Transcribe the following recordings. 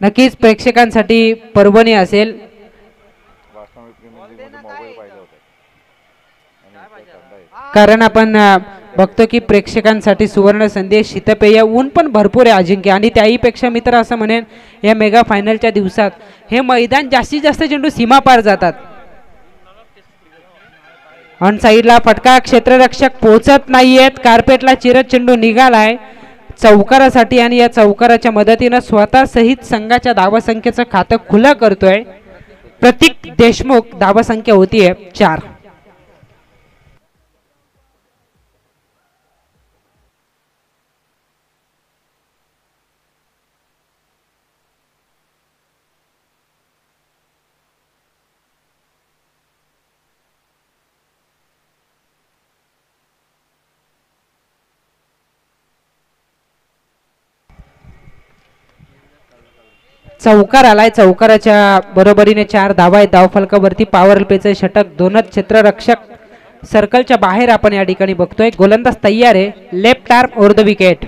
नक्कीच प्रेक्षकांसाठी पर्वणी असेल. कारण आपण बघतो की प्रेक्षकांसाठी सुवर्ण संधी, शीतपेय, ऊन पण भरपूर आहे अजिंक्य. आणि त्याहीपेक्षा मी तर असं म्हणेन या मेगा फायनलच्या दिवसात हे मैदान जास्तीत जास्त चेंडू सीमा पार जातात. ऑन साईडला फटका, क्षेत्ररक्षक पोहोचत नाहीयेत. कार्पेटला चिरत चेंडू निघालाय चौकारासाठी आणि या चौकाराच्या मदतीनं स्वतः सहित संघाच्या धावसंख्येचं खातं खुलं करतोय प्रतीक देशमुख. धावसंख्या होतीये 4. चौकार आलाय. चौकाराच्या बरोबरीने 4 धावा आहेत. धावफलकावरती पॉवर प्लेचं षटक. दोनच क्षेत्ररक्षक सर्कलच्या बाहेर आपण या ठिकाणी बघतोय. गोलंदाज तयार आहे. Left arm over the wicket.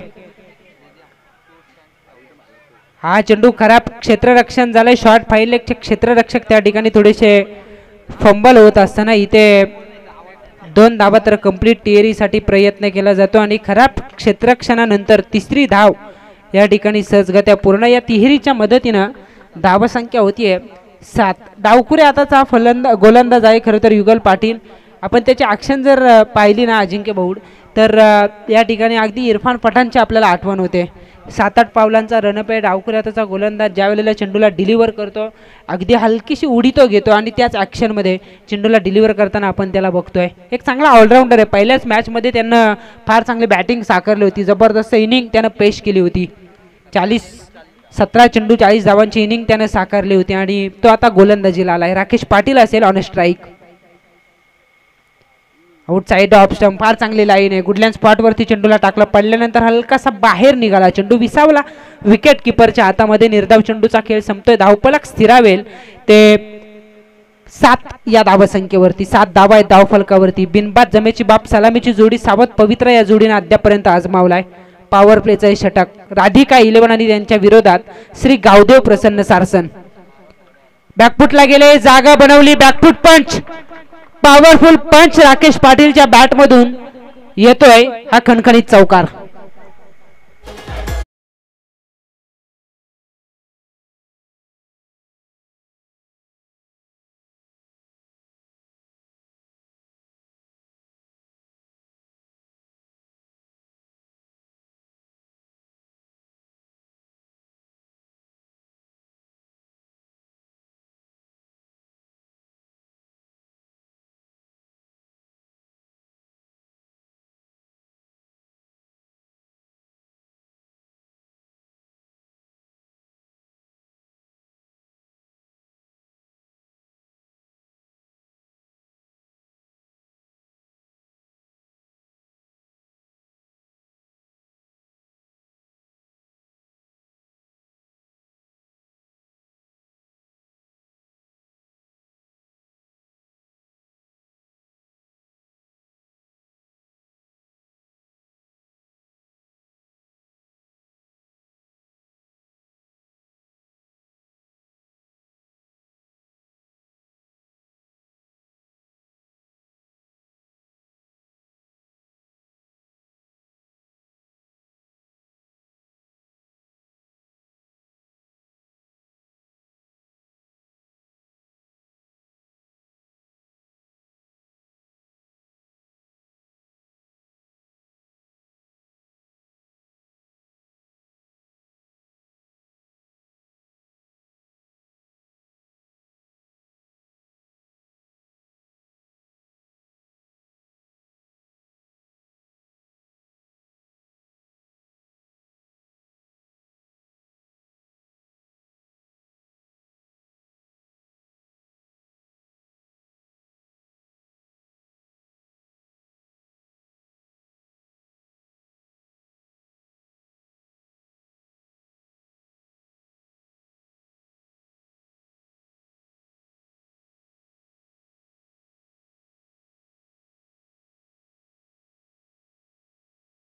हा चेंडू खराब क्षेत्ररक्षण झालंय. शॉर्ट फाईल क्षेत्ररक्षक त्या ठिकाणी थोडेसे फंबल होत असताना इथे 2 धावा तर कंप्लीट टिअरीसाठी प्रयत्न केला जातो आणि खराब क्षेत्ररक्षणानंतर तिसरी धाव या ठिकाणी सहजगत्या पूर्ण. या तिहेरीच्या मदतीनं धावसंख्या होतीये 7. डावकुरे आताचा गोलंदाज आहे खरं तर युगल पाटील. आपण त्याची ॲक्शन जर पाहिली ना अजिंक्य भाऊड तर या ठिकाणी अगदी इरफान पठाणची आपल्याला आठवण होते. 7-8 पावलांचा रनअप आहे. डावकुरे आताचा गोलंदाज ज्या वेळेला चेंडूला डिलिव्हर करतो अगदी हलकीशी उडी तो घेतो आणि त्याच ॲक्शनमध्ये चेंडूला डिलिव्हर करताना आपण त्याला बघतोय. एक चांगला ऑलराऊंडर आहे. पहिल्याच मॅचमध्ये त्यांना फार चांगली बॅटिंग साकारली होती. जबरदस्त इनिंग त्यानं पेश केली होती. 17 चेंडू 40 धावांची इनिंग त्याने साकारली होती आणि तो आता गोलंदाजीला आलाय. राकेश पाटील असेल on strike. Outside off stump. फार चांगली लाईन आहे. गुडलँड स्पॉटवरती चेंडूला टाकलं. पडल्यानंतर हलकासा बाहेर निघाला. चेंडू विसावला विकेट किपरच्या हातामध्ये. निर्धाव चेंडूचा खेळ संपतोय. धावफलक स्थिरावेल ते 7 या धावसंख्येवरती. 7 धावा आहेत धावफलकावरती. बिनबाद जमेची बाप सलामीची जोडी सावध पवित्र या जोडीने अद्यापर्यंत आजमावलाय. पॉवर प्लेचं षटक. राधिका 11 आणि त्यांच्या विरोधात श्री गावदेव प्रसन्न सारसन. बॅकफुटला गेले. जागा बनवली. बॅकफुट पंच. पॉवरफुल पंच राकेश पाटीलच्या बॅट मधून येतोय. हा खणखणीत चौकार.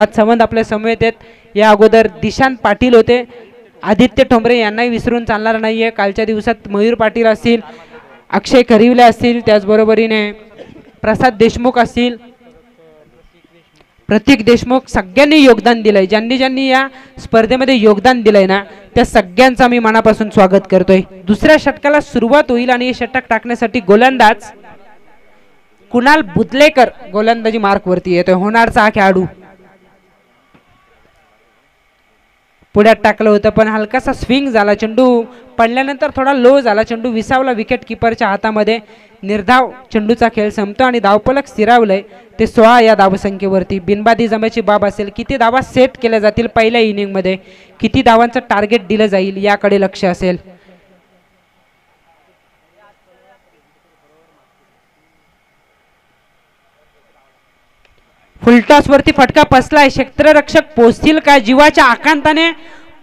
आज संबंध आपल्या समवेत आहेत. या अगोदर दिशांत पाटील होते. आदित्य ठोंबरे यांनाही विसरून चालणार नाहीये. कालच्या दिवसात मयूर पाटील असतील, अक्षय करिवले असतील, त्याचबरोबरीने प्रसाद देशमुख असतील, प्रतीक देशमुख, सगळ्यांनी योगदान दिलंय. ज्यांनी ज्यांनी या स्पर्धेमध्ये योगदान दिलंय ना त्या सगळ्यांचा मी मनापासून स्वागत करतोय. दुसऱ्या षटकाला सुरुवात होईल आणि हे षटक टाकण्यासाठी गोलंदाज कुणाल बुदलेकर गोलंदाजी मार्क वरती येतोय. होणारचा हा खेळाडू पुढ्यात टाकलं होतं पण हलकासा स्विंग झाला, चेंडू पडल्यानंतर थोडा लो झाला, चेंडू विसावला विकेट किपरच्या हातामध्ये. निर्धाव चेंडूचा खेळ संपतो आणि धावफलक स्थिरावलंय ते 16 या धावसंख्येवरती. बिनबादी जमायची बाब असेल, किती धावा सेट केल्या जातील पहिल्या इनिंगमध्ये, किती धावांचं टार्गेट दिलं जाईल याकडे लक्ष असेल. फुलटॉस वरती फटका बसलाय, क्षेत्ररक्षक पोहोचतील का? जीवाच्या आकांताने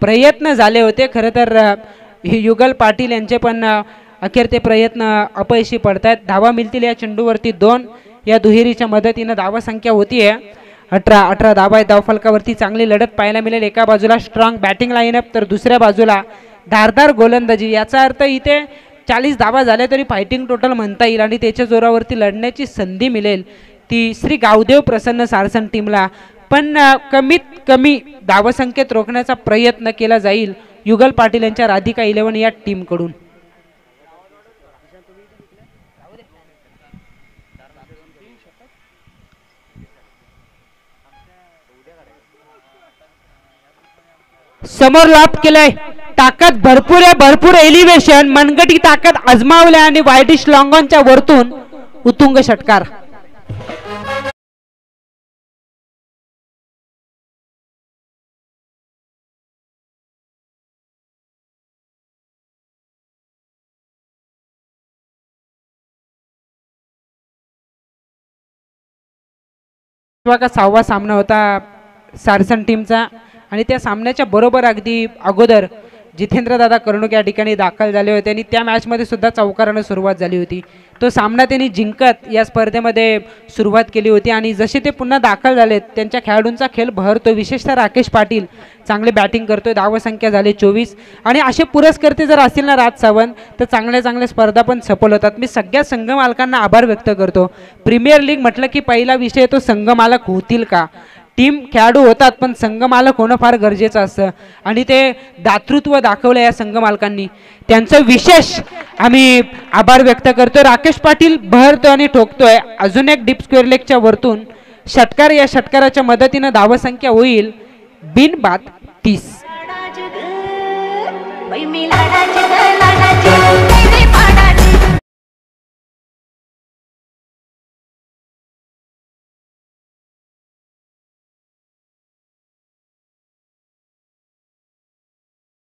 प्रयत्न झाले होते खरं तर युगल पाटील यांचे, पण अखेर ते प्रयत्न अपयशी पडतात. धावा मिळतील या चेंडूवरती 2. या दुहेरीच्या मदतीनं धावा संख्या होतीये 18 धावा आहेत धावफलकावरती. चांगली लढत पाहायला मिळेल. एका बाजूला स्ट्रॉंग बॅटिंग लाईनअप तर दुसऱ्या बाजूला धारदार गोलंदाजी. याचा अर्थ इथे 40 धावा झाल्या तरी फायटिंग टोटल म्हणता येईल आणि त्याच्या जोरावरती लढण्याची संधी मिळेल ती श्री गावदेव प्रसन्न सारसन टीमला. पण कमीत कमी धावसंख्येत रोखण्याचा प्रयत्न केला जाईल युगल पाटील यांच्या राधिका 11 या टीमकडून. समोर लॉप केलंय, ताकद भरपूर आहे, भरपूर एलिव्हेशन, मनगटी ताकद आजमावल्या आणि वायडिश लॉंगॉनच्या वरतून उतुंग षटकार. का 6वा सामना होता सारसन टीमचा आणि त्या सामन्याच्या बरोबर अगदी अगोदर जितेंद्र दादा कर्णुक या ठिकाणी दाखल झाले होते आणि त्या मॅचमध्ये सुद्धा चौकारानं सुरुवात झाली होती. तो सामना त्यांनी जिंकत या स्पर्धेमध्ये सुरुवात केली होती आणि जसे ते पुन्हा दाखल झालेत त्यांच्या खेळाडूंचा खेळ बहरतो. विशेषतः राकेश पाटील चांगले बॅटिंग करतोय, धावसंख्या झाली 24 आणि असे पुरस्कर्ते जर असतील ना राज सावंत तर चांगल्या चांगल्या स्पर्धा पण सफल होतात. मी सगळ्या संघ मालकांना आभार व्यक्त करतो. प्रीमियर लीग म्हटलं की पहिला विषय तो संघ मालक होतील का. टीम खेळाडू होतात पण संघ मालक होणं फार गरजेचं असतं आणि ते दातृत्व दाखवलं या संघ मालकांनी. त्यांचं विशेष आम्ही आभार व्यक्त करतोय. राकेश पाटील बहरतोय आणि ठोकतोय. अजून एक डीप स्क्वेअर लेगच्या वरतून षटकार. या षटकाराच्या मदतीनं धावसंख्या होईल बिनबाद 30.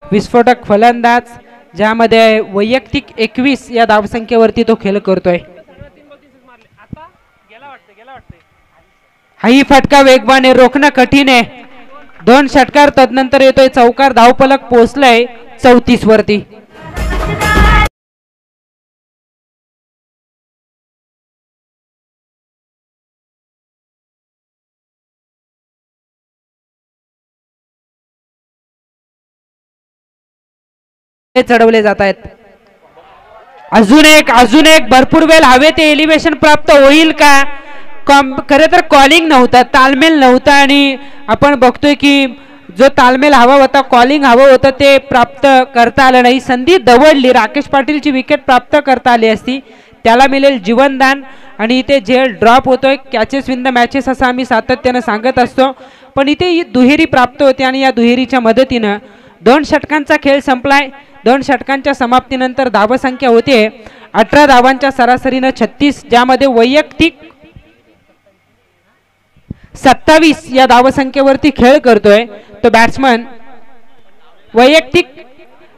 विस्फोटक फलंदाज ज्यामध्ये वैयक्तिक 21 या धावसंख्येवरती तो खेळ करतोय. हाही फटका वेगवान आहे, रोखणं कठीण आहे. 2 षटकार तदनंतर येतोय चौकार. धावफलक पोहोचलाय 34 वरती. चढवले जात आहेत. अजून एक भरपूर वेळ हवे ते एलिव्हेशन प्राप्त होईल का. खरे तर कॉलिंग नव्हतं, तालमेल नव्हता आणि आपण बघतोय की जो तालमेल हवा होता, कॉलिंग हवं होतं ते प्राप्त करता आलं नाही. संधी दवडली. राकेश पाटीलची विकेट प्राप्त करता आली असती, त्याला मिळेल जीवनदान आणि इथे झेल ड्रॉप होतोय. कॅचेस विन द मॅचेस असं आम्ही सातत्यानं सांगत असतो पण इथे ही दुहेरी प्राप्त होते आणि या दुहेरीच्या मदतीनं 2 षटकांचा खेळ संपलाय. 2 षटकांच्या समाप्तीनंतर धावसंख्या होते 18 धावांच्या सरासरीनं 36, ज्यामध्ये वैयक्तिक 27 या धावसंख्येवरती खेळ करतोय तो बॅट्समन. वैयक्तिक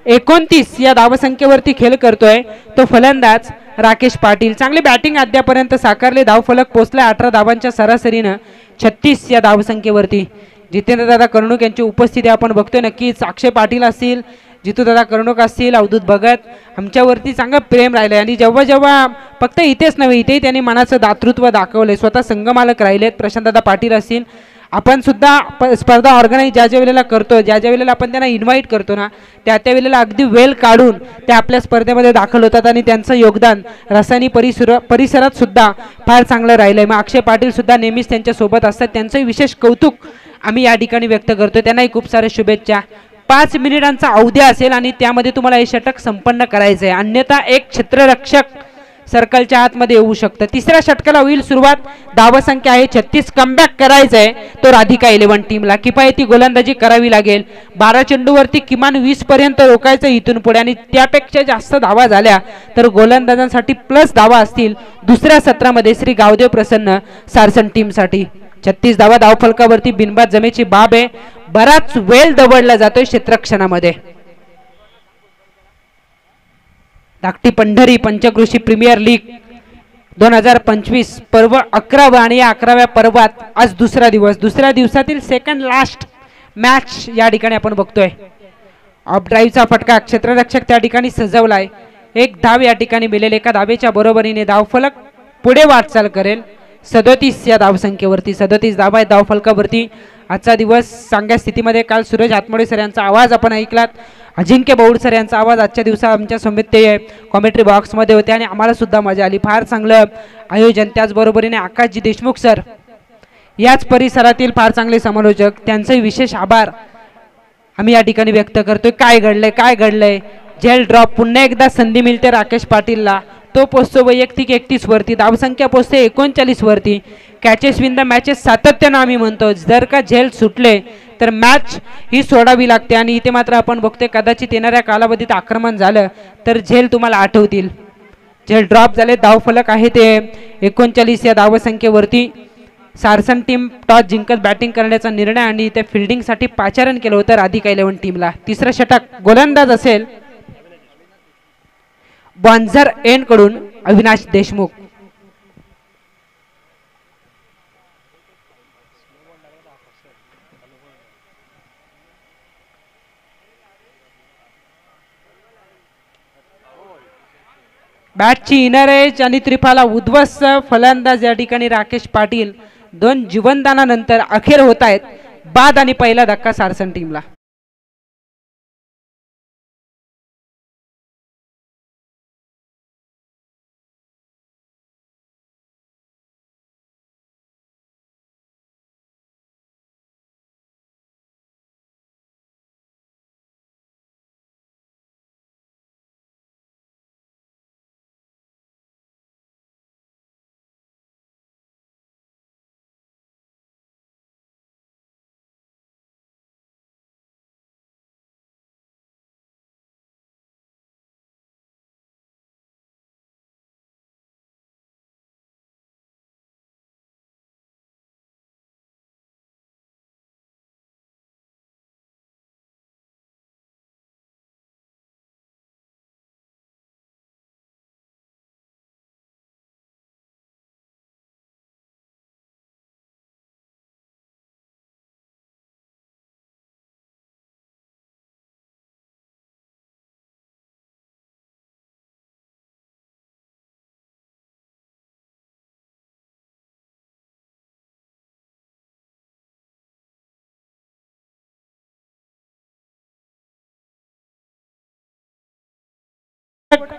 29 या धावसंख्येवरती खेळ करतोय तो फलंदाज राकेश पाटील. चांगली बॅटिंग अद्यापर्यंत साकारले. धावफलक पोहोचलाय 18 धावांच्या सरासरीनं 36 या धावसंख्येवरती. जितेंद्रदादा कर्णुक यांची उपस्थिती आपण बघतोय. नक्कीच अक्षय पाटील असतील, जितूदादा कर्णुक असतील, अवधूत भगत, आमच्यावरती चांगलं प्रेम राहिलंय आणि जेव्हा जेव्हा फक्त इथेच नव्हे इथेही त्यांनी मनाचं दातृत्व दाखवलंय. स्वतः संघमालक राहिलेत. प्रशांतदादा पाटील असतील, आपण सुद्धा स्पर्धा ऑर्गनाईज ज्या ज्या वेळेला करतो, ज्या ज्या वेळेला आपण त्यांना इन्व्हाइट करतो ना, त्या त्या वेळेला अगदी वेळ काढून ते आपल्या स्पर्धेमध्ये दाखल होतात आणि त्यांचं योगदान रासायनिक परिसरात सुद्धा फार चांगलं राहिलं आहे. मग अक्षय पाटील सुद्धा नेहमीच त्यांच्यासोबत असतात, त्यांचंही विशेष कौतुक आम्ही या ठिकाणी व्यक्त करतो. त्यांनाही खूप साऱ्या शुभेच्छा. 5 मिनिटांचा अवधी असेल आणि त्यामध्ये तुम्हाला हे षटक संपन्न करायचं आहे, अन्यथा एक क्षेत्ररक्षक सर्कलच्या आतमध्ये येऊ शकतं. तिसऱ्या षटकाला होईल सुरुवात. धावसंख्या आहे 36. कमबॅक करायचं आहे तो राधिका 11 टीमला. किफायती गोलंदाजी करावी लागेल. 12 चेंडूवरती किमान 20 पर्यंत रोखायचं इथून पुढे, आणि त्यापेक्षा जास्त धावा झाल्या तर गोलंदाजांसाठी प्लस धावा असतील दुसऱ्या सत्रामध्ये श्री गावदेव प्रसन्न सारसन टीमसाठी. 36 धावा धावफलकावरती बिनबाद जमेची बाब आहे. बराच वेळ दवडला जातोय क्षेत्ररक्षणामध्ये. धाकटी पंढरी पंचकृषी प्रीमियर लीग 2025 पर्व 11वा आणि या 11व्या पर्वात आज दुसरा दिवस. दुसऱ्या दिवसातील सेकंड लास्ट मॅच या ठिकाणी आपण बघतोय. ऑफ ड्राईव्हचा फटका क्षेत्ररक्षक त्या ठिकाणी सजवलाय. एक धाव या ठिकाणी मिळेल. एका धावेच्या बरोबरीने धावफलक पुढे वाटचाल करेल. 37 या धावसंख्येवरती 37 धावा आहेत धावफलकावरती. आजचा दिवस चांगल्या स्थितीमध्ये. काल सूरज हातमोडे सर यांचा आवाज आपण ऐकलात. अजिंक्य बाऊड सर यांचा आवाज आजच्या दिवसा आमच्या समेत ते कॉमेंट्री बॉक्समध्ये होते आणि आम्हाला सुद्धा मजा आली. फार चांगलं आयोजन. त्याचबरोबरीने आकाशजी देशमुख सर याच परिसरातील फार चांगले समालोचक, त्यांचंही विशेष आभार आम्ही या ठिकाणी व्यक्त करतोय. काय घडलंय झेल ड्रॉप. पुन्हा एकदा संधी मिळते राकेश पाटीलला. तो पोचतो वैयक्तिक 31 वरती. धावसंख्या पोचते 39 वरती. कॅचेस विन द मॅचेस सातत्यानं आम्ही म्हणतो. जर का झेल सुटले तर मॅच ही सोडावी लागते आणि इथे मात्र आपण बघतोय कदाचित येणाऱ्या कालावधीत आक्रमण झालं तर झेल तुम्हाला आठवतील. झेल ड्रॉप झाले. धावफलक आहे ते 39 या धावसंख्येवरती. सारसन टीम टॉस जिंकत बॅटिंग करण्याचा निर्णय आणि त्या फिल्डिंगसाठी पाचारण केलं होतं राधिका 11 टीमला. तिसरं षटक गोलंदाज असेल बॉन्झर एंड कडून अविनाश देशमुख. बॅटची इनर एज आणि त्रिफाला उद्ध्वस्त. फलंदाज या ठिकाणी राकेश पाटील. 2 जीवनदानानंतर अखेर होत आहेत बाद आणि पहिला धक्का सारसन टीमला.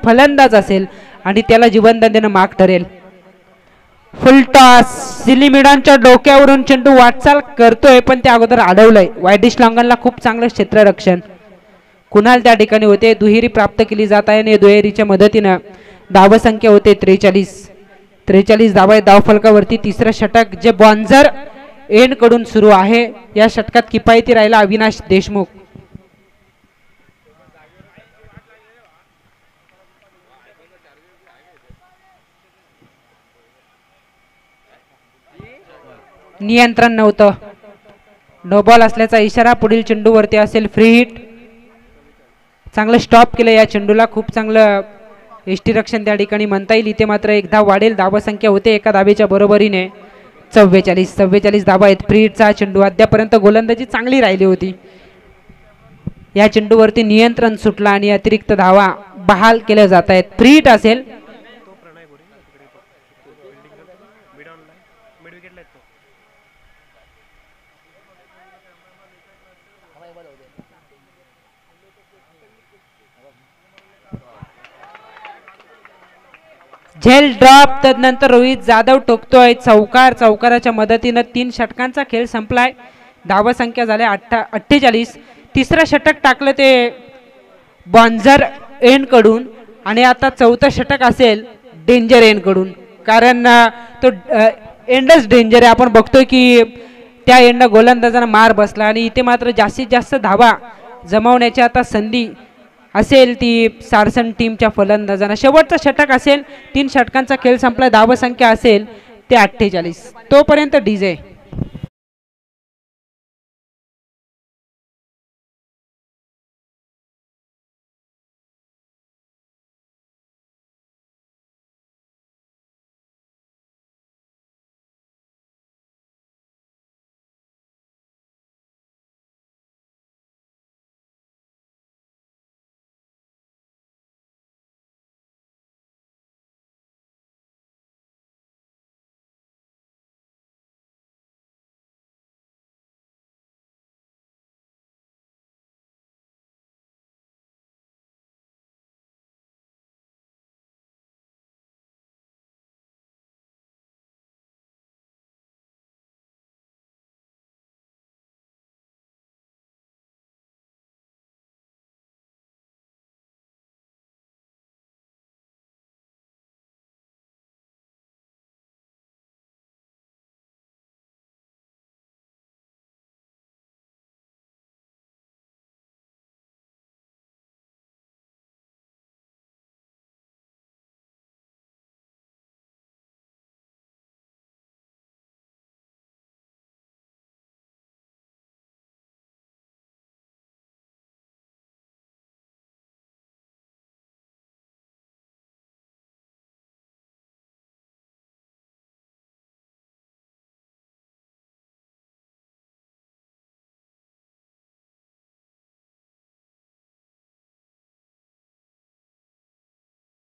फलंदाज असेल आणि त्याला जीवनदान देणं माग ठरेल. फुल टॉस. सिलिमिडांच्या डोक्यावरून चेंडू वाटचाल करतोय पण त्या अगोदर अडवलंय. वायडिश लॉंगनला खूप चांगलं क्षेत्ररक्षण. कुणाल त्या ठिकाणी होते. दुहेरी प्राप्त केली जात आहे आणि दुहेरीच्या मदतीनं धावसंख्या होते 43 धावा आहेत धावफलकावरती. तिसरं षटक जे बॉन्झर एंड कडून सुरू आहे. या षटकात किफायती राहिला अविनाश देशमुख. नियंत्रण नव्हतं. नो बॉल असल्याचा इशारा. पुढील चेंडूवरती असेल फ्री हिट. चांगलं स्टॉप केलं या चेंडूला. खूप चांगलं यष्टीरक्षण त्या ठिकाणी म्हणता येईल. इथे मात्र एक धाव वाढेल. धावसंख्या होते एका धावेच्या बरोबरीने 44 धावा आहेत. फ्री हिटचा चेंडू. अद्यापर्यंत गोलंदाजी चांगली राहिली होती. या चेंडूवरती नियंत्रण सुटला आणि अतिरिक्त धावा बहाल केल्या जात आहेत. फ्री हिट असेल. झेल ड्रॉप. तदनंतर रोहित जाधव टोकतोय चौकार. चौकाराच्या मदतीनं 3 षटकांचा खेळ संपलाय. धावा संख्या झाल्या 48. तिसरं षटक टाकलं ते बॉन्झर एंड कडून आणि आता चौथं षटक असेल डेंजर एंड कडून, कारण तो एंडच डेंजर आहे. आपण बघतोय की त्या एंडनं गोलंदाजांना मार बसला आणि इथे मात्र जास्तीत जास्त धावा जमावण्याची आता संधी असेल ती सारसन टीमच्या फलंदाजांना. शेवटचं षटक असेल. 3 षटकांचा खेळ संपला. धावा संख्या असेल ते 48. तोपर्यंत डीजे.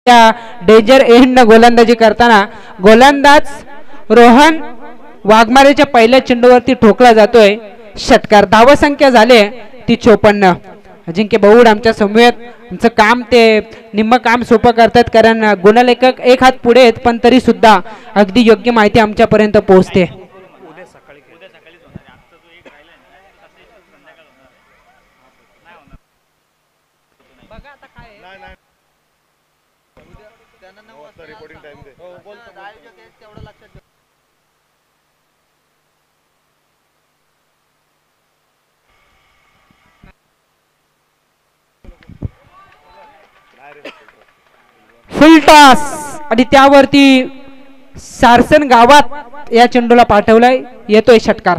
त्या डेंजर एंड गोलंदाजी करताना गोलंदाज रोहन वाघमारेच्या पहिल्या चेंडूवरती ठोकला जातोय षटकार. धावा संख्या झाले ती 54. अजिंक्य भाऊड आमच्या समवेत आमचं काम ते निम्म काम सोपं करतात, कारण गुणलेखक एक हात पुढे आहेत पण तरी सुद्धा अगदी योग्य माहिती आमच्यापर्यंत पोहोचते. फुल टॉस आणि त्यावरती सारसन गावात या चेंडूला पाठवलाय. येतोय षटकार.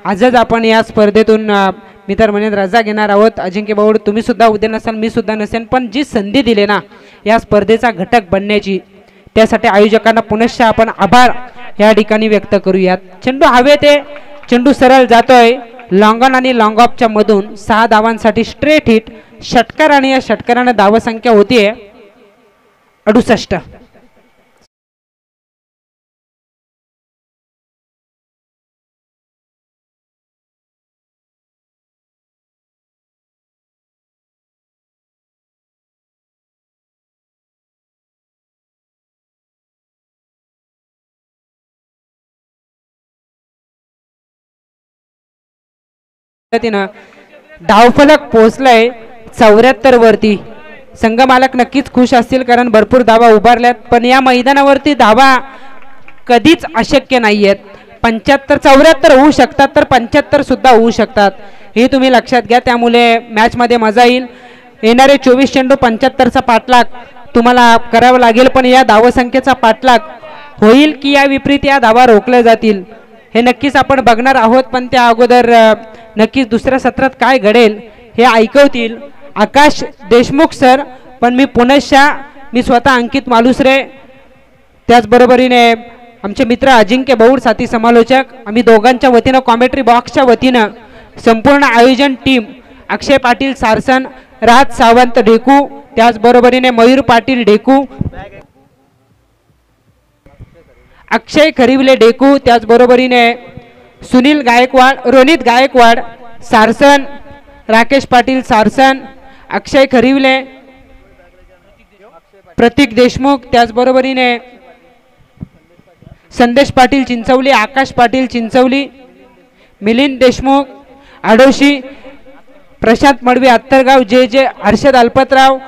आजच आपण या स्पर्धेतून मी तर म्हणेन रजा घेणार आहोत. अजिंक्य भाऊ तुम्ही सुद्धा उद्या नसाल, मी सुद्धा नसेन, पण जी संधी दिली ना या स्पर्धेचा घटक बनण्याची, त्यासाठी आयोजकांना पुनश्च आपण आभार या ठिकाणी व्यक्त करूयात. चेंडू हवेत आहे. चेंडू सरळ जातोय लॉंग ऑन आणि लॉंग ऑफच्या मधून 6 धावांसाठी स्ट्रेट हिट षटकार आणि या षटकाराने धावा संख्या होतीये 68. पद्धतीनं धावफलक पोहोचलाय 74 वरती. संघ मालक नक्कीच खुश असतील कारण भरपूर धावा उभारल्यात, पण या मैदानावरती धावा कधीच अशक्य नाहीयेत. 75 74 होऊ शकतात तर 75 सुद्धा होऊ शकतात, हे तुम्ही लक्षात घ्या. त्यामुळे मॅचमध्ये मजा येईल. येणारे 24 चेंडू 75चा पाठलाग तुम्हाला करावा लागेल, पण या धावसंख्येचा पाठलाग होईल की या विपरीत या धावा रोखल्या जातील हे नक्कीच आपण बघणार आहोत. पण त्या अगोदर नक्कीच दुसऱ्या सत्रात काय घडेल हे ऐकवतील आकाश देशमुख सर. पण मी पुनश्च मी स्वतः अंकित मालुसरे, त्याचबरोबरीने आमचे मित्र अजिंक्य भाऊड साथी समालोचक, आम्ही दोघांच्या वतीनं कॉमेंट्री बॉक्सच्या वतीनं संपूर्ण आयोजन टीम अक्षय पाटील सारसन, राज सावंत ढेकू, त्याचबरोबरीने मयूर पाटील ढेकू, अक्षय खरिवले ढेकू, त्याचबरोबरीने सुनील गायकवाड, रोनित गायकवाड सारसन, राकेश पाटील सारसन, अक्षय खरिवले, प्रतीक देशमुख, त्याचबरोबरीने संदेश पाटील चिंचवली, आकाश पाटील चिंचवली, मिलिंद देशमुख आडोशी, प्रशांत मडवी अत्तरगाव, जे जे हर्षद अल्पतराव,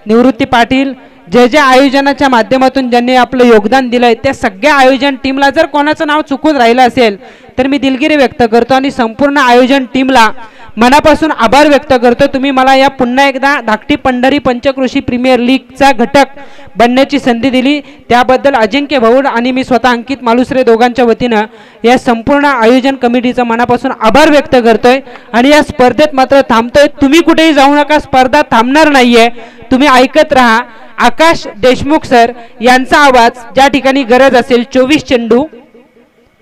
निवृत्ती पाटील, जे जे आयोजनाच्या माध्यमातून ज्यांनी आपलं योगदान दिलंय त्या सगळ्या आयोजन टीमला जर कोणाचं नाव चुकून राहिलं असेल तर मी दिलगिरी व्यक्त करतो आणि संपूर्ण आयोजन टीमला मनापासून आभार व्यक्त करतो. तुम्ही मला या पुन्हा एकदा धाकटी पंढरी पंचक्रोशी प्रीमियर लीगचा घटक बनण्याची संधी दिली, त्याबद्दल अजिंक्य भाऊड आणि मी स्वतः अंकित मालुसरे दोघांच्या वतीनं या संपूर्ण आयोजन कमिटीचा मनापासून आभार व्यक्त करतोय. आणि या स्पर्धेत मात्र थांबतोय. तुम्ही कुठेही जाऊ नका, स्पर्धा थांबणार नाहीये, तुम्ही ऐकत राहा. आकाश देशमुख सर यांचा आवाज ज्या ठिकाणी गरज असेल 24 चेंडू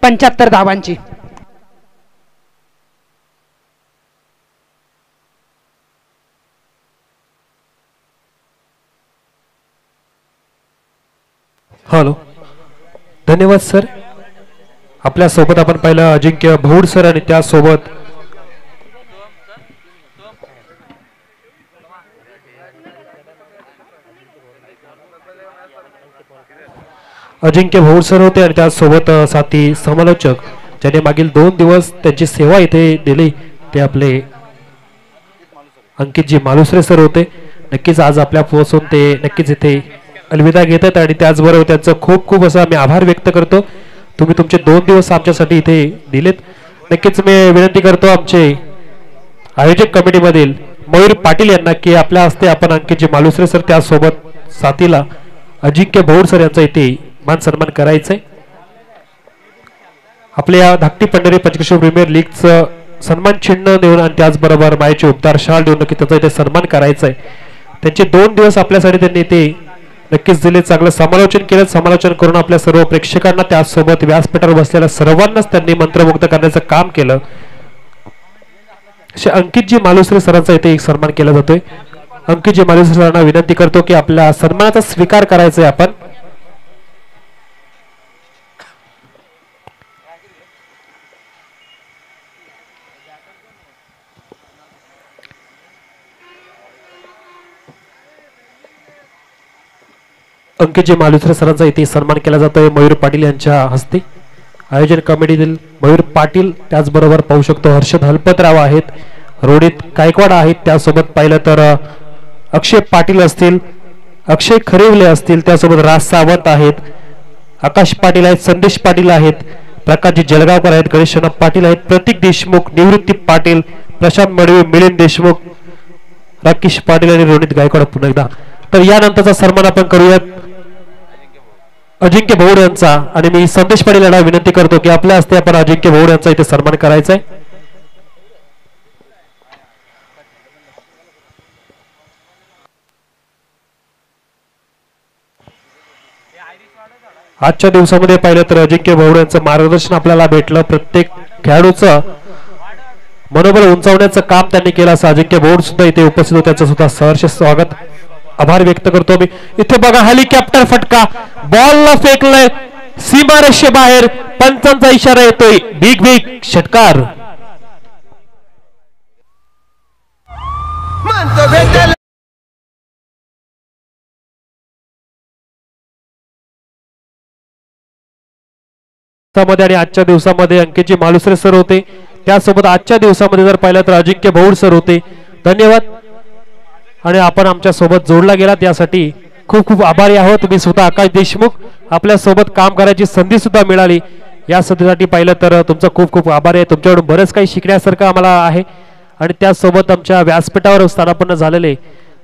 75 धावांची. हॅलो, धन्यवाद सर. आपल्या सोबत आपण पाहिलं अजिंक्य भाऊड सर आणि त्यासोबत अजिंक्य भाऊड सर होते आणि त्यासोबत साथी समालोचक ज्यांनी मागील 2 दिवस त्यांची सेवा इथे दिली ते आपले अंकितजी मालुसरे सर होते. नक्कीच आज आपल्या पोहोचून ते नक्कीच इथे अलविदा घेतात आणि त्याचबरोबर त्यांचं खूप खूप असं आम्ही आभार व्यक्त करतो. तुम्ही तुमचे 2 दिवस आमच्यासाठी इथे दिलेत. नक्कीच मी विनंती करतो आमचे आयोजक कमिटीमधील मयूर पाटील यांना की आपल्या हस्ते आपण अंकितजी मालुसरे सर त्यासोबत साथीला अजिंक्य भाऊड सर यांचा इथे मान सन्मान करायचंय. आपल्या धाकटी पंढरी पंचक्रोशी प्रीमियर लीगचं सन्मान चिन्ह देऊन आणि त्याचबरोबर मायेचे उपदार शाल देऊन नक्की त्याचा इथे सन्मान करायचा आहे. त्यांचे 2 दिवस आपल्यासाठी त्यांनी इथे नक्कीच दिले. चांगलं समालोचन केलं. समालोचन करून आपल्या सर्व प्रेक्षकांना त्यासोबत व्यासपीठावर बसलेल्या सर्वांनाच त्यांनी मंत्रमुग्ध करण्याचं काम केलं. असे अंकितजी मालुसरे सरांचा इथे एक सन्मान केला जातोय. अंकितजी मालुसरे सरांना विनंती करतो की आपल्या सन्मानाचा स्वीकार करायचा आहे आपण. अंकितजी मालुसरे सरांचा इथे सन्मान केला जातोय मयूर पाटील यांच्या हस्ते. आयोजन कमिटीतील मयूर पाटील, त्याचबरोबर पाहू शकतो हर्षद हलपतराव आहेत, रोडित गायकवाड आहेत, त्यासोबत पाहिलं तर अक्षय पाटील असतील, अक्षय खरिवले असतील, त्यासोबत राज सावंत आहेत, आकाश पाटील आहेत, संदेश पाटील आहेत, प्रकाशजी जळगावकर आहेत, गणेशनाथ पाटील आहेत, प्रतीक देशमुख, निवृत्ती पाटील, प्रशांत मडवी, मिलिंद देशमुख, राकेश पाटील आणि रोनित गायकवाड पुन्हा एकदा. तर यानंतरचा सन्मान आपण करूयात अजिंक्य भाऊड यांचा. आणि मी संदेश पाटील यांना विनंती करतो की आपल्या हस्ते आपण अजिंक्य भाऊड यांचा इथे सन्मान करायचा आहे. आजच्या दिवसामध्ये पाहिलं तर अजिंक्य भाऊड यांचं मार्गदर्शन आपल्याला भेटलं. प्रत्येक खेळाडूचं मनोबल उंचावण्याचं काम त्यांनी केलं. असं अजिंक्य भाऊड सुद्धा इथे उपस्थित होते, त्याचं सुद्धा सहर्ष स्वागत आभार व्यक्त करतो मी. इथे बघा हेलिकॉप्टर फटका, बॉलला फेकलाय सीमारेषे बाहेर, पंचांचा इशारा येतोय, बिग बिग षटकार. आणि आजच्या दिवसामध्ये अंकितजी मालुसरे सर होते, त्यासोबत आजच्या दिवसामध्ये जर पाहिलं तर अजिंक्य भौड सर होते. धन्यवाद. आणि आपण आमच्या सोबत जोडला गेलात यासाठी खूप खूप आभारी आहोत. तुम्ही स्वतः आकाश देशमुख आपल्या सोबत काम करायची संधी सुद्धा मिळाली या संधीसाठी पाहिलं तर तुमचं खूप खूप आभार आहे. तुमच्याकडून बरंच काही शिकण्यासारखं आम्हाला आहे. आणि त्याचसोबत आमच्या व्यासपीठावर स्थानापन्न झालेले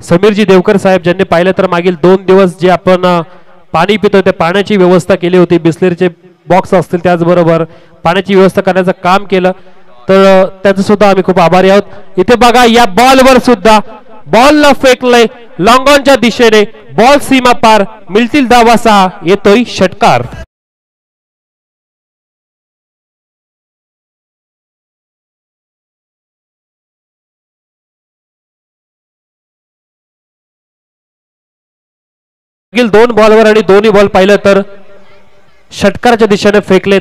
समीरजी देवकर साहेब ज्यांनी पाहिलं तर मागील 2 दिवस जे आपण पाणी पितो त्या पाण्याची व्यवस्था केली होती. बिस्लेरीचे बॉक्स असतील त्याचबरोबर पाण्याची व्यवस्था करण्याचं काम केलं तर त्याचं सुद्धा आम्ही खूप आभारी आहोत. इथे बघा या बॉलवर सुद्धा बॉलला फेकलंय लॉंग ऑनच्या दिशेने. बॉल सीमा पार मिळतील धावा 6. येतोय षटकार. मागील 2 बॉलवर आणि दोन्ही बॉल पाहिलं तर षटकाराच्या दिशेने फेकलेत.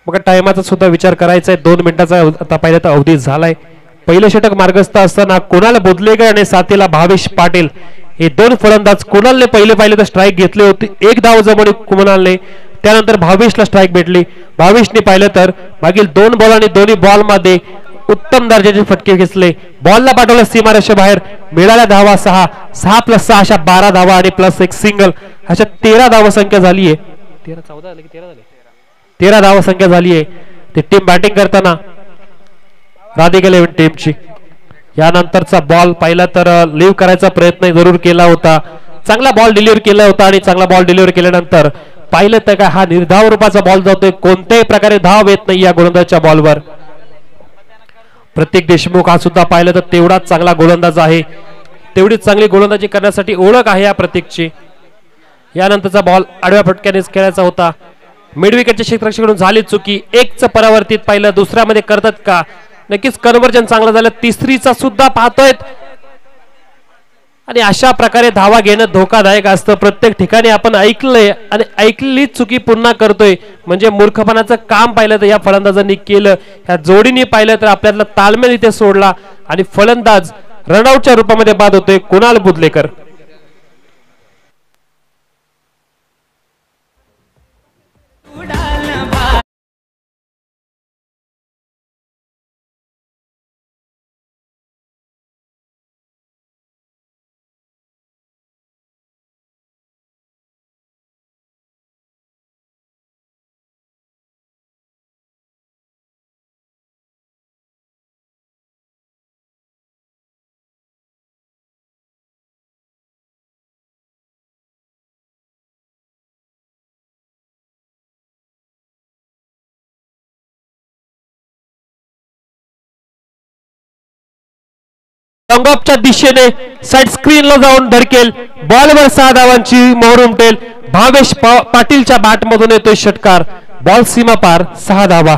मग टायमाचा सुद्धा विचार करायचा आहे. 2 मिनिटाचा आता पाहिलं तर अवधी झालाय. पहिलं षटक मार्गस्थ असताना कुणाल बोदलेकर आणि साथीला भावेश पाटील हे 2 फलंदाज. कुणालने पहिले पाहिले तर स्ट्राईक घेतले होते. 1 धाव जमवली कुणालने. त्यानंतर भावेशला स्ट्राईक भेटली. भावेशने पाहिलं तर मागील 2 बॉल आणि दोन्ही बॉल मध्ये उत्तम दर्जाचे फटके घेतले. बॉलला पाठवलं सीमारेषे बाहेर. मिळाल्या धावा 6. 6 + 6 अशा 12 धावा आणि +1 सिंगल अशा 13 धावा संख्या झाली आहे. 13 धावा संख्या झाली आहे. ती टीम बॅटिंग करताना राधिका 11 टीमची. यानंतरचा बॉल पाहिला तर लिव्ह करायचा प्रयत्न जरूर केला होता. चांगला बॉल डिलिव्हर केला होता आणि चांगला बॉल डिलिव्हर केल्यानंतर पाहिलं तर का हा निर्धाव रूपाचा बॉल जातोय. कोणत्याही प्रकारे धाव येत नाही या गोलंदाजच्या बॉलवर. प्रतीक देशमुख हा सुद्धा पाहिलं तर तेवढाच चांगला गोलंदाज आहे. तेवढीच चांगली गोलंदाजी करण्यासाठी ओळख आहे या प्रतीकची. यानंतरचा बॉल आडव्या फटक्यानेच खेळायचा होता. मिड विकेटच्या क्षेत्ररक्षकाकडून झाली चुकी. 1चं परावर्तित पाहिलं. दुसऱ्यामध्ये करतात का नक्कीच कन्व्हर्जन चांगलं झालं. तिसरीचा सुद्धा पाहतोय आणि अशा प्रकारे धावा घेणं धोकादायक असतं. प्रत्येक ठिकाणी आपण ऐकलंय आणि ऐकलीच चुकी पुन्हा करतोय म्हणजे मूर्खपणाचं काम पाहिलं तर या फलंदाजांनी केलं. ह्या जोडीने पाहिलं तर आपल्याला ताळमेळ इथे सोडला आणि फलंदाज रनआउटच्या रूपामध्ये बाद होतोय कुणाल बुदलेकर. लॉंगऑफच्या दिशेने साइड स्क्रीनला जाऊन धडकेल. बॉलवर 6 धावांची मोहर उमटेल. भावेश पाटीलच्या बॅटमधून येतोय षटकार. बॉल सीमा पार 6 धावा.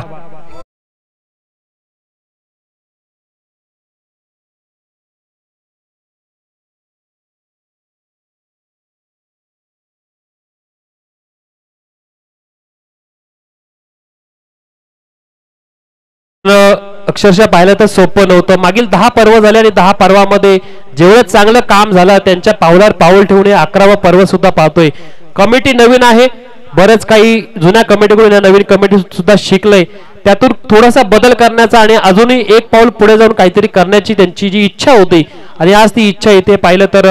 अक्षरशः पाहिलं तर सोपं नव्हतं. मागील 10 पर्व झाले आणि 10 पर्वामध्ये जेवढं चांगलं काम झालं त्यांच्या पावलावर पाऊल ठेवून 11वं पर्व सुद्धा पाहतोय. कमिटी नवीन आहे. बरेच काही जुन्या कमिटीकडून या नवीन कमिटी सुद्धा शिकलंय. त्यातून थोडासा बदल करण्याचा आणि अजूनही एक पाऊल पुढे जाऊन काहीतरी करण्याची त्यांची जी इच्छा होती आणि आज ती इच्छा इथे पाहिलं तर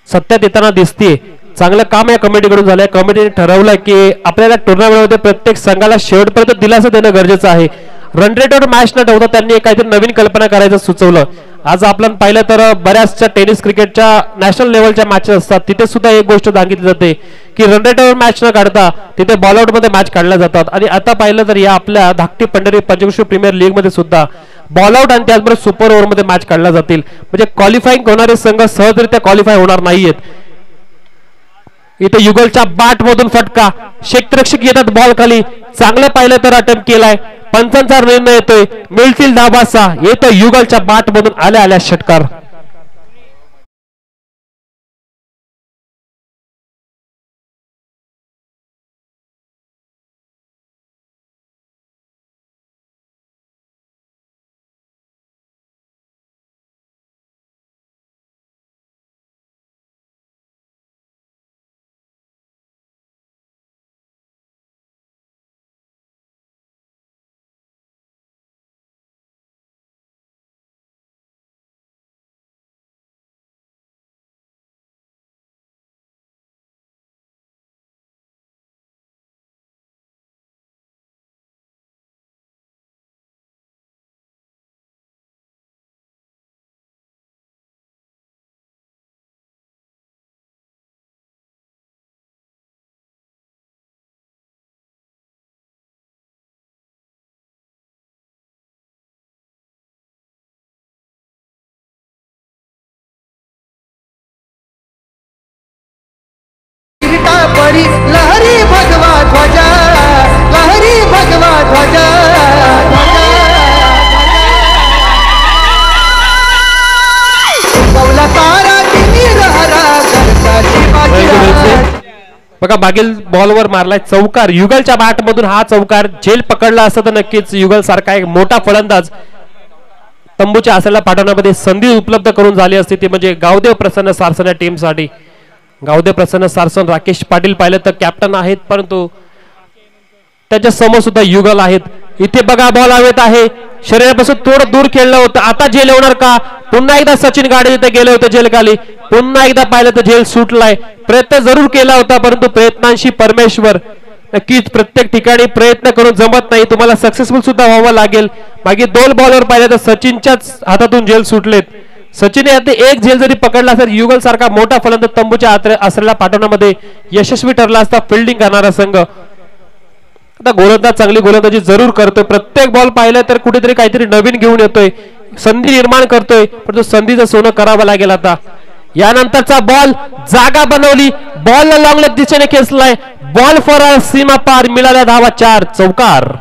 सत्यात येताना दिसते. चांगलं काम या कमिटीकडून झालंय. कमिटीने ठरवलं की आपल्याला टुर्नामेंटमध्ये प्रत्येक संघाला शेवटपर्यंत दिलासा देणं गरजेचं आहे. रन रेटवर मॅच न ठेवता त्यांनी काहीतरी नवीन कल्पना करायचं सुचवलं. आज आपण पाहिलं तर बऱ्याचशा टेनिस क्रिकेटच्या नॅशनल लेवलच्या मॅचेस असतात तिथे सुद्धा एक गोष्ट सांगितली जाते की रन रेटवर मॅच न काढता तिथे बॉलआउट मध्ये मॅच काढल्या जातात. आणि आता पाहिलं तर या आपल्या धाकटी पंढरी पंचक्रोशी प्रीमियर लीग मध्ये सुद्धा बॉलआउट आणि त्याचबरोबर सुपर ओव्हर मध्ये मॅच काढल्या जातील. म्हणजे क्वालिफाईंग होणारे संघ सहजरित्या क्वालिफाय होणार नाहीयेत. इथे युगलच्या बॅट मधून फटका. क्षेत्ररक्षक येतात बॉल खाली. चांगलं पाहिलं तर अटेम्प्ट केलाय. पंचांचा निर्णय येतोय. मिळतील धावा 6. येतोय युगलच्या बॅट मधून आल्या षटकार. बघा मागील बॉलवर मारलाय चौकार. युगलच्या बॅट मधून हा चौकार झेल पकडला असता तर नक्कीच युगल सारखा एक मोठा फलंदाज तंबूच्या आसऱ्याला पाठवण्यामध्ये संधी उपलब्ध करून झाली असती ती म्हणजे गावदेव प्रसन्न सारसन या टीमसाठी. गावदेव प्रसन्न सारसन राकेश पाटील पाहिलं तर कॅप्टन आहेत परंतु त्याच्या समोर सुद्धा युगल आहेत. इथे बघा बॉल हवेत आहे शरीरापासून थोडं दूर खेळलं होतं आता झेल होणार का. पुन्हा एकदा सचिन गाडे तिथे गेले होते झेल खाली. पुन्हा एकदा पाहिलं तर झेल सुटलाय. प्रयत्न जरूर केला होता परंतु प्रयत्नांशी परमेश्वर. नक्कीच प्रत्येक ठिकाणी प्रयत्न करून जमत नाही तुम्हाला सक्सेसफुल सुद्धा व्हावं लागेल. मागे 2 बॉलवर पाहिलं तर सचिनच्याच हातातून झेल सुटलेत. सचिनने आता एक झेल जरी पकडला तर युगल सारखा मोठा फलंदाज तंबूच्या आसऱ्याला पाठवण्यामध्ये यशस्वी ठरला असता फिल्डिंग करणारा संघ. आता गोलंदाज चांगली गोलंदाजी जरूर करतोय. प्रत्येक बॉल पाहिलं तर कुठेतरी काहीतरी नवीन घेऊन येतोय संधी निर्माण करतोय परंतु संधीचं सोनं करावं लागेल. आता यानंतरचा बॉल जागा बनवली बॉल लॉंग लेग दिशेने खेचलाय बॉल फॉर सीमा पार मिळाल्या धावा 4 चौकार.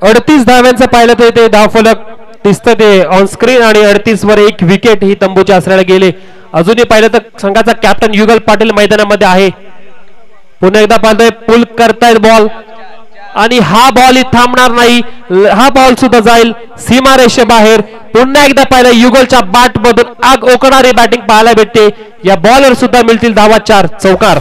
अडतीस धाव्यांचं पाहिलं तर ते धावफलक दिसतं ते ऑन स्क्रीन आणि 38 वर 1 विकेट ही तंबूच्या आसऱ्याला गेले. अजूनही पाहिलं तर संघाचा कॅप्टन युगल पाटील मैदानामध्ये आहे. पुन्हा एकदा पाहतोय पुल करतायत बॉल आणि हा बॉल थांबणार नाही. हा बॉल सुद्धा जाईल सीमारेषे बाहेर. पुन्हा एकदा पाहिलं युगलच्या बॅट मधून आग ओकणारी बॅटिंग पाहायला भेटते. या बॉलवर सुद्धा मिळतील धावा 4 चौकार.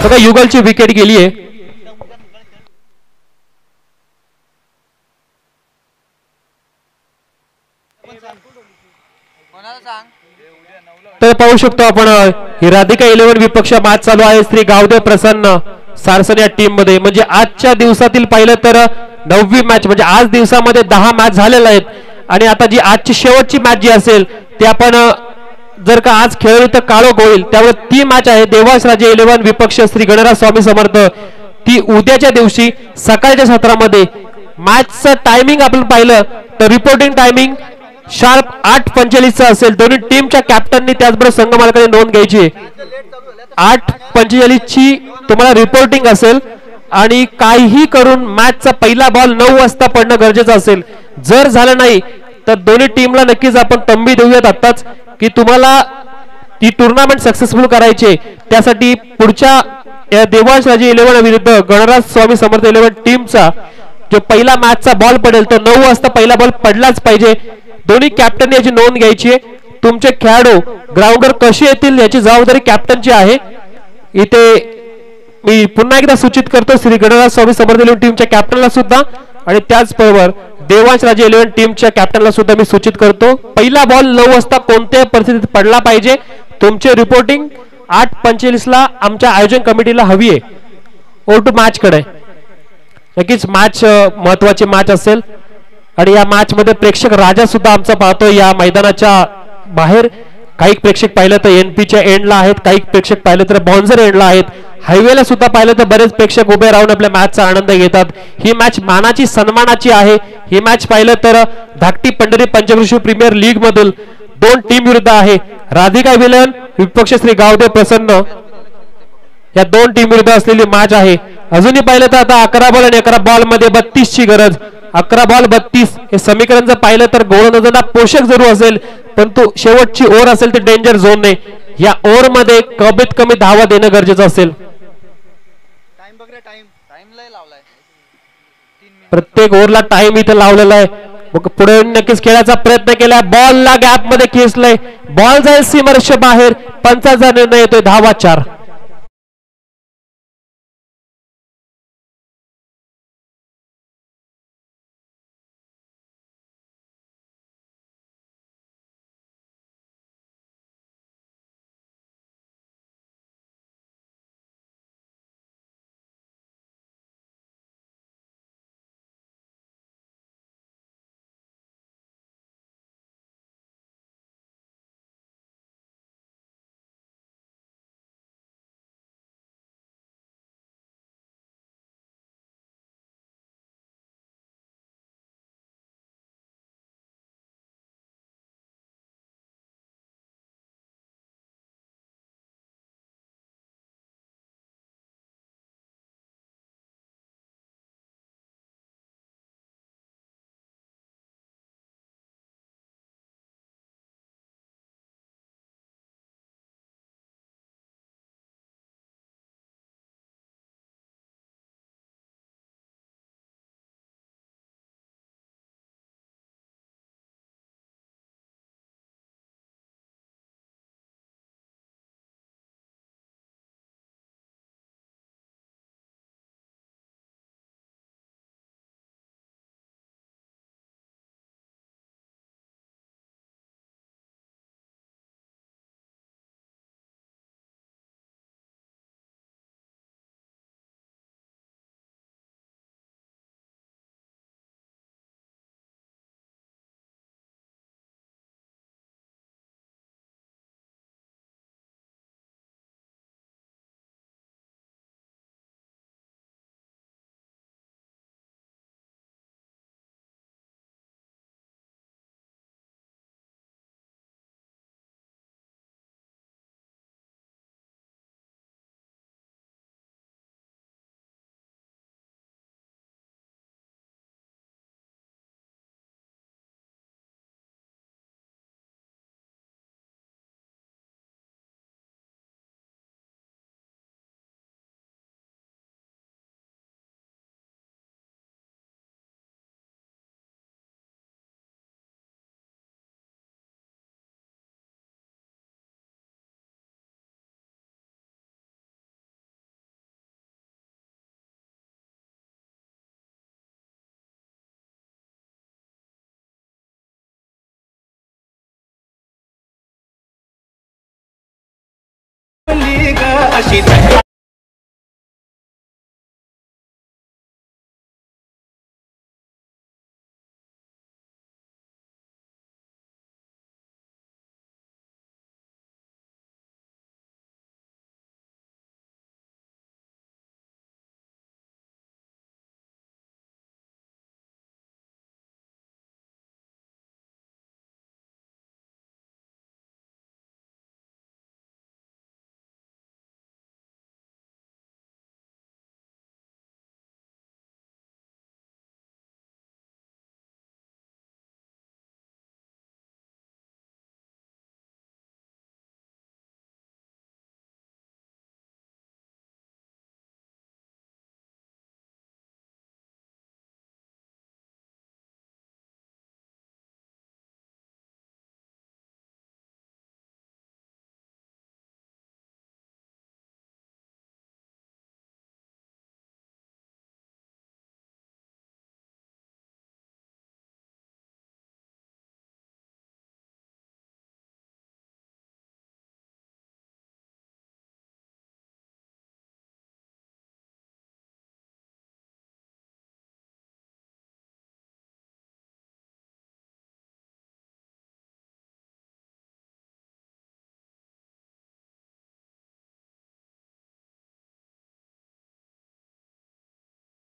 बघा युगलची विकेट गेली आहे. तर पाहू शकतो आपण ही राधिका 11 विपक्ष मॅच चालू आहे श्री गावदेव प्रसन्न सारसन या टीम मध्ये. म्हणजे आजच्या दिवसातील पाहिलं तर 9वी मॅच म्हणजे आज दिवसामध्ये 10 मॅच झालेल्या आहेत आणि आता जी आजची शेवटची मॅच जी असेल ती आपण जर का आज खेळली तर काळोख होईल त्यामुळे ती मॅच आहे देवास राजे 11 विपक्ष श्री गणराज स्वामी समर्थ. ती उद्याच्या दिवशी सकाळच्या सत्रामध्ये मॅचचं टायमिंग आपण पाहिलं तर रिपोर्टिंग टायमिंग शार्प 8:45 असेल. दोन्ही टीमच्या कॅप्टननी त्याचबरोबर संघ मालकाने नोंद घ्यायची. 8:45 ची तुम्हाला रिपोर्टिंग असेल आणि काहीही करून मॅचचा पहिला बॉल 9 वाजता पडणं गरजेचं असेल. जर झालं नाही तर दोन्ही टीमला नक्कीच आपण तंबी देऊयात आत्ताच की तुम्हाला ती टुर्नामेंट सक्सेसफुल करायची. त्यासाठी पुढच्या देवास राजे 11 विरुद्ध गणराज स्वामी समर्थ 11 टीमचा जो पहिला मॅचचा बॉल पडेल तो 9 वाजता पहिला बॉल पडलाच पाहिजे. दोन्ही कॅप्टन याची नोंद घ्यायची आहे. तुमचे खेळाडू ग्राउंडवर कसे येतील याची जबाबदारी कॅप्टनची आहे. इथे मी पुन्हा एकदा सूचित करतो श्री गणराज स्वामी समर्थ 11 टीमच्या कॅप्टनला सुद्धा आणि त्याचबरोबर देवास राजे 11 टीमच्या कॅप्टनला सुद्धा मी सूचित करतो पहिला बॉल 9 वाजता कोणत्याही परिस्थितीत पडला पाहिजे. तुमचे रिपोर्टिंग 8:45 ला आमच्या आयोजन कमिटीला हवी आहे. ओ टू मॅच कडे नक्कीच मॅच महत्वाची मॅच असेल आणि या मॅच मध्ये प्रेक्षक राजा सुद्धा आमचा पाहतो या मैदानाच्या बाहेर. काही प्रेक्षक पाहिलं तर एनपीच्या एंडला आहेत, काही प्रेक्षक पाहिलं तर बॉन्झर एंडला आहेत, हायवेला सुद्धा पाहिलं तर बरेच प्रेक्षक उभे राहून आपल्या मॅचचा आनंद घेतात. ही मॅच मानाची सन्मानाची आहे. ही मॅच पाहिलं तर धाकटी पंढरी पंचक्रोशी प्रीमियर लीग मधील 2 टीम विरुद्ध आहे. राधिका 11 विपक्ष श्री गावदेव प्रसन्न या 2 टीम विरुद्ध असलेली मॅच आहे अजूनही पाहिलं तर आता 11 बॉल आणि 11 बॉल मध्ये 32 ची गरज. 11 बॉल 32 हे समीकरण जर पाहिलं तर गोलंदाजांना पोषक जरूर असेल, पण तो शेवटची ओव्हर असेल ते डेंजर झोन नाही. या ओव्हर मध्ये कमीत कमी धावा देणं गरजेचं असेल. प्रत्येक ओव्हरला टाइम इथं लावलेला आहे. मग पुढे नक्कीच खेळायचा प्रयत्न केला. बॉलला गॅप मध्ये खेचलंय. बॉल जाईल सीमारेषे बाहेर. पंचाचा निर्णय येतोय. धावा 4.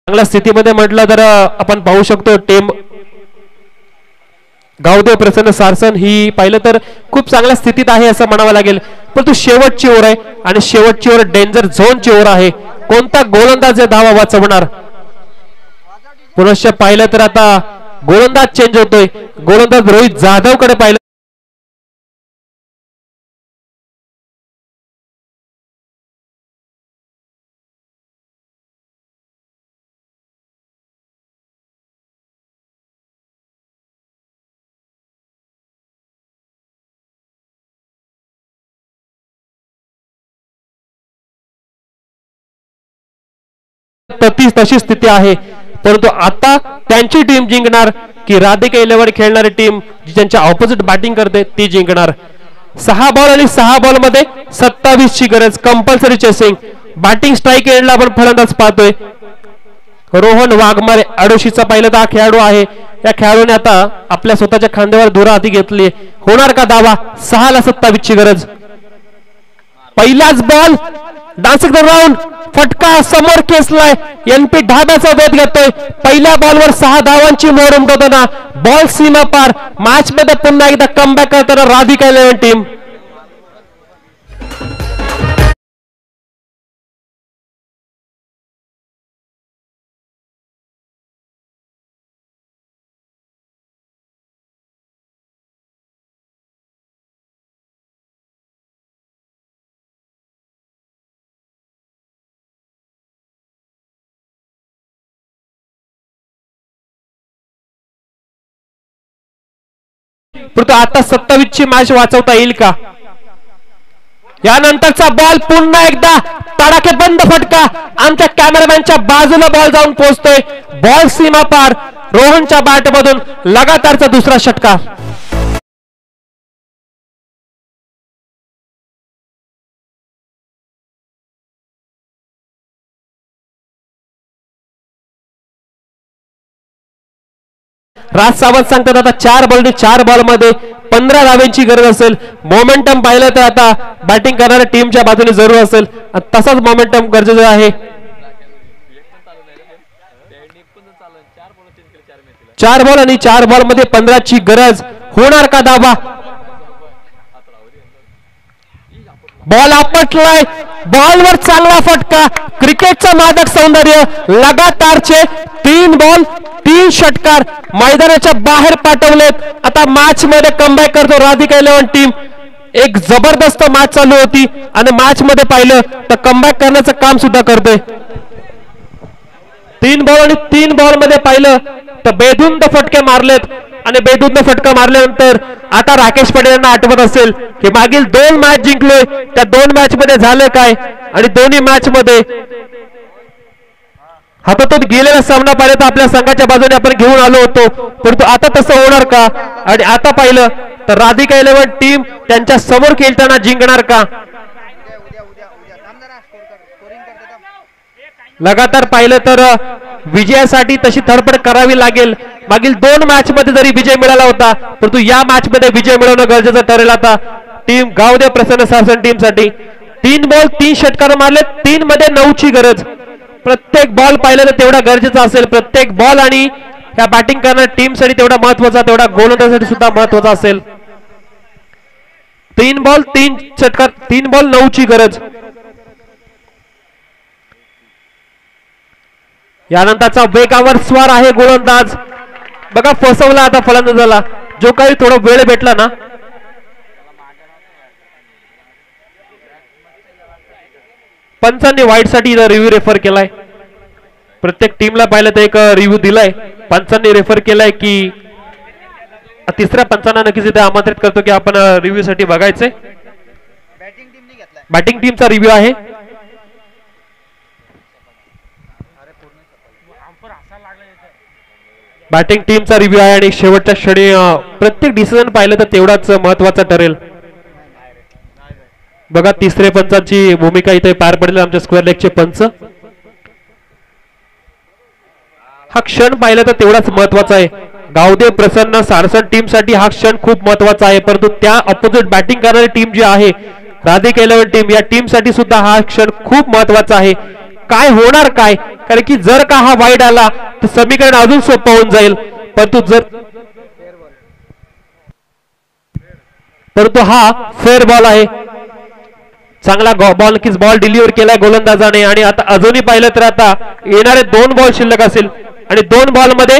चांगल्या स्थितीमध्ये म्हटलं तर आपण पाहू शकतो टीम गावदेव प्रसन्न सारसन ही पाहिलं तर खूप चांगल्या स्थितीत आहे असं म्हणावं लागेल, परंतु शेवटची ओव्हर आहे आणि शेवटची ओव्हर डेंजर झोनची ओव्हर आहे. कोणता गोलंदाज धावा वाचवणार? पुनश्च पाहिलं तर आता गोलंदाज चेंज होतोय. गोलंदाज रोहित जाधव कडे पाहिलं तशी स्थिती आहे, परंतु आता त्यांची टीम जिंकणार की राधिका 11 खेळणारी टीम जी त्यांच्या ऑपोजिट बॅटिंग करते ती जिंकणार. 6 बॉल आणि 6 बॉल मध्ये 27 ची गरज. Compulsory chasing. बॅटिंग स्ट्राईक एंडला आपण फलंदाज पाहतोय. रोहन वाघमारे आडोशीचा पहिला तर हा खेळाडू आहे. या खेळाडूने आता आपल्या स्वतःच्या खांद्यावर धुरा हाती घेतली. होणार का दावा? 6 ला 27 ची गरज. पहिलाच बॉल डान्सिंग राऊंड फटका समोर खेचलाय. एनपी ढाब्याचा वेध घेतोय. पहिल्या बॉलवर 6 धावांची मोहर उमटवताना बॉल सीमा पार. मॅच मध्ये पुन्हा एकदा कमबॅक करताना राधिका 11 टीम. परंतु आता 27 ची मॅच वाचवता येईल का? यानंतरचा बॉल पुन्हा एकदा तडाखे बंद फटका. आमच्या कॅमेरामॅनच्या बाजूला बॉल जाऊन पोहोचतोय. बॉल सीमा पार. रोहनच्या बॅट मधून लगातारचा दुसरा षटकार. राज सावंत सांगतात आता 4 बॉल 4 बॉल मध्ये 15 धावांची गरज असेल. मोमेंटम पाहिलं तर आता बॅटिंग करणाऱ्या टीमच्या बाजूने जरूर असेल. तसाच मोमेंटम गरजेचं आहे. 4 बॉल आणि 4 बॉल मध्ये 15 ची गरज. होणार का दावा? बॉल आपटलाय. बॉलवर चांगला फटका. क्रिकेटचं मादक सौंदर्य. लगातारचे 3 बॉल 3 षटकार मैदानाच्या बाहेर पाठवलेत. आता मॅच मध्ये कमबॅक करतो राधिका 11 टीम. एक जबरदस्त मॅच चालू होती आणि मॅच मध्ये पाहिलं तर कमबॅक करण्याचं काम सुद्धा करतोय. 3 बॉल आणि 3 बॉल मध्ये पाहिलं तर बेधुंद फटके मारलेत आणि बेधुंद फटका मारल्यानंतर आता राकेश पटेल यांना आठवत असेल की मागील 2 मॅच जिंकलोय. त्या 2 मॅच मध्ये झालं काय आणि दोन्ही मॅच मध्ये हातातून गेलेला सामना पाहिला तर आपल्या संघाच्या बाजूने आपण घेऊन आलो होतो, परंतु आता तसं होणार का? आणि आता पाहिलं तर राधिका 11 टीम त्यांच्या समोर खेळताना जिंकणार का? लगातार पाहिलं तर विजयासाठी तशी धडपड करावी लागेल. मागील 2 मॅच मध्ये जरी विजय मिळाला होता, परंतु या मॅच मध्ये विजय मिळवणं गरजेचं ठरेल. आता टीम गावदेव प्रसन्न सारसन टीम साठी 3 बॉल 3 षटकार मारले. 3 मध्ये 9 ची गरज. प्रत्येक बॉल पाहिलं तर तेवढा गरजेचा असेल. प्रत्येक बॉल आणि या बॅटिंग करणाऱ्या टीम साठी तेवढा महत्वाचा, तेवढा गोलंदाजासाठी सुद्धा महत्वाचा असेल. 3 बॉल 3 षटकार. 3 बॉल 9 ची गरज. यानंतरचा वेगावर स्वार आहे गोलंदाज. बघा फसवला आता फलंदाजाला. जो काही थोडा वेळ भेटला ना, पंचांनी वाईट साठी रिव्ह्यू रेफर केलाय. प्रत्येक टीमला पाहिलं तर एक रिव्ह्यू दिलाय. पंचांनी रेफर केलाय की तिसऱ्या पंचांना नक्कीच इथे आमंत्रित करतो की आपण रिव्ह्यू साठी बघायचंय. बॅटिंग टीमचा रिव्ह्यू आहे. बॅटिंग टीमचा रिव्ह्यू आहे आणि शेवटच्या क्षणी प्रत्येक डिसिजन पाहिलं तर तेवढाच महत्वाचा ठरेल. बघा तिसरे पंचांची भूमिका इथे पार पडले आमच्या स्क्वेअर लेगचे पंच. हा क्षण पाहिलं तर तेवढाच महत्वाचा आहे. गावदेव प्रसन्न सारसन टीम साठी हा क्षण खूप महत्वाचा आहे, परंतु त्या अपोजिट बॅटिंग करणारी टीम जी आहे राधिका 11 टीम, या टीम साठी सुद्धा हा क्षण खूप महत्वाचा आहे. काय होणार काय? कारण की जर का हा वाईड आला तर समीकरण अजून सोपं होऊन जाईल, परंतु जर परंतु हा फेअर बॉल आहे. चांगला बॉल नक्कीच बॉल डिलिव्हर केलाय गोलंदाजाने. आणि आता अजूनही पाहिलं तर आता येणारे 2 बॉल शिल्लक असेल आणि 2 बॉल मध्ये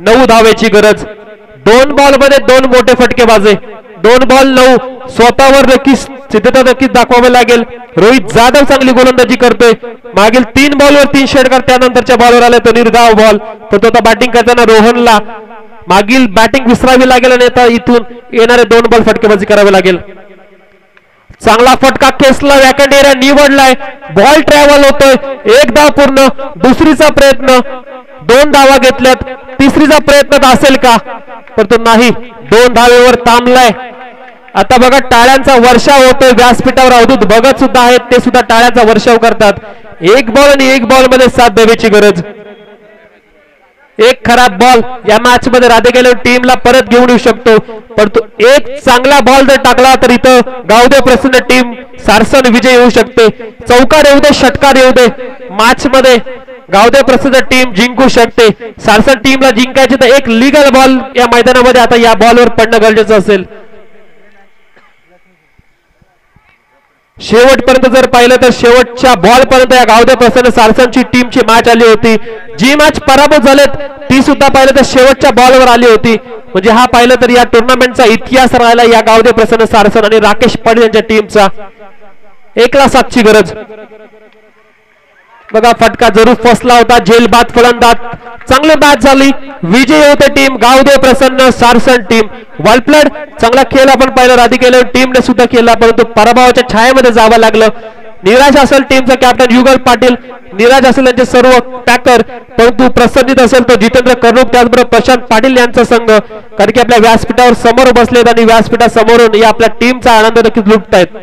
9 धावेची गरज. 2 बॉल मध्ये 2 मोठे फटकेबाजी. 2 बॉल 9 स्वतःवर नक्कीच सिद्धता नक्कीच दाखवावी लागेल. रोहित जाधव चांगली गोलंदाजी करतोय. मागील 3 बॉलवर 3 षटकार त्यानंतरच्या बॉलवर आले तो निर्धाव बॉल. तर तो आता बॅटिंग करताना रोहनला मागील बॅटिंग विसरावी लागेल आणि आता इथून येणारे 2 बॉल फटकेबाजी करावी लागेल. चांगला फटका खेचला. वॅकंड एरिया निवडलाय. बॉल ट्रॅव्हल होतोय. 1 धाव पूर्ण. दुसरीचा प्रयत्न. 2 धावा घेतल्यात. तिसरीचा प्रयत्न असेल का? परंतु नाही. 2 धावेवर थांबलाय. आता बघा टाळ्यांचा वर्षाव होतोय व्यासपीठावर. अवधूत भगत सुद्धा आहेत. ते सुद्धा टाळ्यांचा वर्षाव करतात. 1 बॉल आणि 1 बॉल मध्ये 7 धावेची गरज. एक खराब बॉल या मॅच मध्ये राधेकेला टीमला परत घेऊन येऊ शकतो. परंतु एक चांगला बॉल जर टाकला तर इथं गावदे प्रसन्न टीम सारसन विजय येऊ शकते. चौकार येऊ दे, षटकार येऊ दे, मॅच मध्ये गावदे प्रसन्न टीम जिंकू शकते. सारसन टीमला जिंकायचे तर एक लीगल बॉल या मैदानामध्ये आता या बॉलवर पडणं गरजेचं असेल. शेवटपर्यंत जर पाहिलं तर शेवटच्या बॉल पर्यंत या गावदे प्रसन्न सारसनची टीमची मॅच आली होती. जी मॅच पराभूत झालेत ती सुद्धा पाहिलं तर शेवटच्या बॉलवर आली होती. म्हणजे हा पाहिलं तर या टुर्नामेंटचा इतिहास राहिला या गावदे प्रसन्न सारसन आणि राकेश पाटील यांच्या टीमचा. 1/7ची गरज. बघा फटका जरूर फसला होता. झेलबाद फलंदाज. चांगली मॅच झाली. विजय होते टीम गावदे प्रसन्न सारसन टीम. वेल चांगला खेळ आपण पाहिला. राधिकेला टीमने सुद्धा केला परंतु पराभवाच्या छायेमध्ये जावं लागलं. निराश असेल टीमचा कॅप्टन युगल पाटील. निराश असेल त्यांचे सर्व पॅकर. परंतु प्रसन्नित असेल तो जितेंद्र कर्णूक त्याचबरोबर प्रशांत पाटील यांचा संघ. कारण की आपल्या व्यासपीठावर समोर बसलेत आणि व्यासपीठासमोरून या आपल्या टीमचा आनंद नक्कीच लुटतायत.